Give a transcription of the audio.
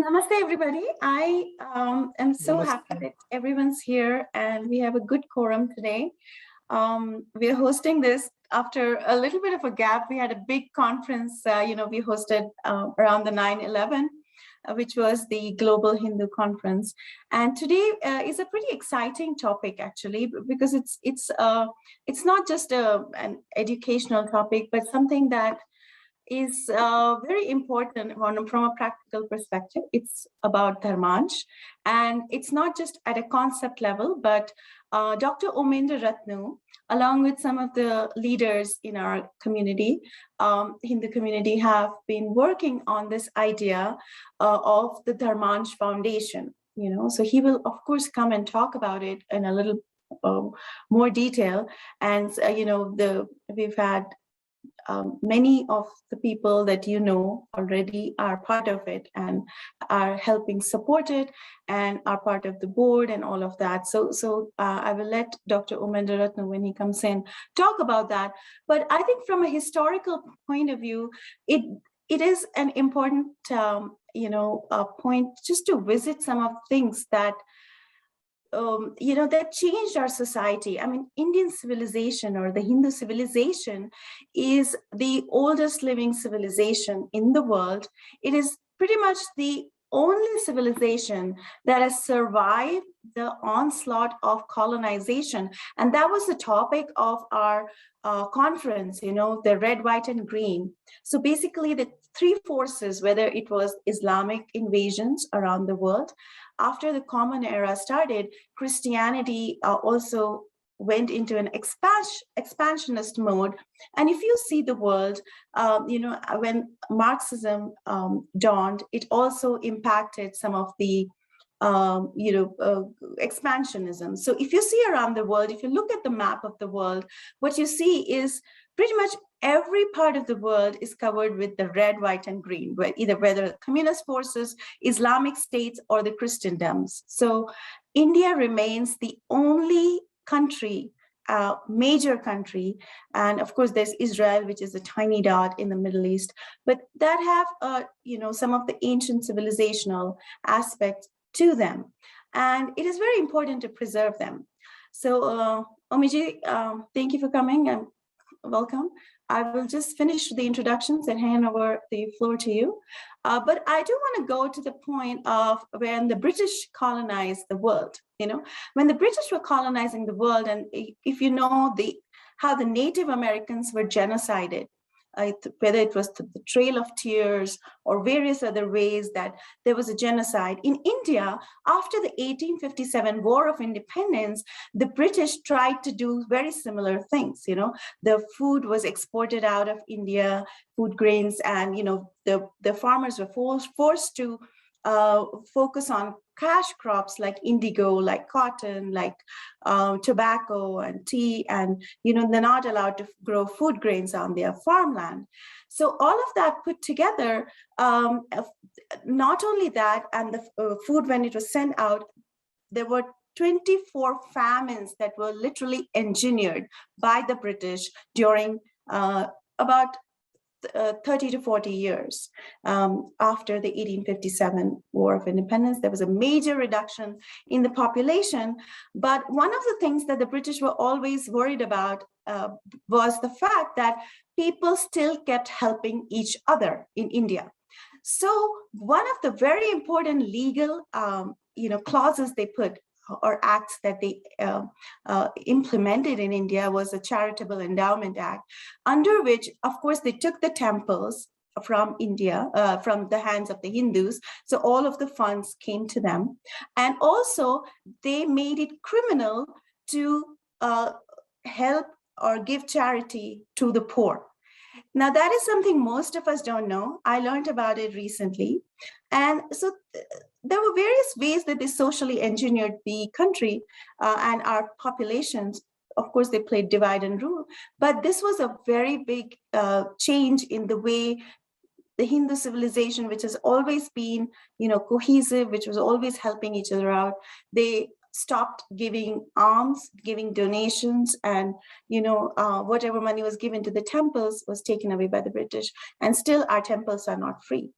Namaste, everybody. I am so happy Namaste. that everyone's here and we have a good quorum today. We are hosting this after a little bit of a gap. We had a big conference, we hosted around the 9/11, which was the Global Hindu Conference. And today is a pretty exciting topic, actually, because it's not just an educational topic, but something that is very important from a practical perspective. It's about Dharmaansh, and it's not just at a concept level, but Dr. Omendra Ratnu, along with some of the leaders in our community, Hindu community, have been working on this idea of the Dharmaansh Foundation. So he will, of course, come and talk about it in a little more detail. And we've had many of the people that already are part of it and are helping support it and are part of the board and all of that. So I will let Dr. Omendra Ratnu, when he comes in, talk about that. But I think from a historical point of view, it is an important point just to visit some of the things that that changed our society. I mean, Indian civilization or the Hindu civilization is the oldest living civilization in the world. It is pretty much the only civilization that has survived the onslaught of colonization. And that was the topic of our conference, the red, white, and green. So basically the three forces, whether it was Islamic invasions around the world, after the Common Era started, Christianity also went into an expansionist mode. And if you see the world, when Marxism dawned, it also impacted some of the expansionism. So if you see around the world, if you look at the map of the world, what you see is pretty much every part of the world is covered with the red, white, and green, whether communist forces, Islamic states, or the Christendoms. So India remains the only country, major country, and of course there's Israel, which is a tiny dot in the Middle East, but that have some of the ancient civilizational aspects to them, and it is very important to preserve them. So Omiji, thank you for coming and welcome. I will just finish the introductions and hand over the floor to you. But I do want to go to the point of when the British colonized the world. When the British were colonizing the world, and if you know how the Native Americans were genocided, whether it was the Trail of Tears or various other ways that there was a genocide. In India, after the 1857 War of Independence, the British tried to do very similar things. The food was exported out of India, food grains, and the farmers were forced to focus on cash crops like indigo, like cotton, like tobacco and tea, and they're not allowed to grow food grains on their farmland. So all of that put together, not only that, and the food, when it was sent out, there were 24 famines that were literally engineered by the British during about 30 to 40 years after the 1857 War of Independence. There was a major reduction in the population. But one of the things that the British were always worried about was the fact that people still kept helping each other in India. So one of the very important legal clauses they put, or acts that they implemented in India, was a Charitable Endowment Act, under which, of course, they took the temples from India, from the hands of the Hindus. So all of the funds came to them. And also they made it criminal to help or give charity to the poor. Now, that is something most of us don't know. I learned about it recently. And so there were various ways that they socially engineered the country and our populations. Of course, they played divide and rule. But this was a very big change in the way the Hindu civilization, which has always been, cohesive, which was always helping each other out, they stopped giving alms, giving donations, and whatever money was given to the temples was taken away by the British. And still our temples are not free.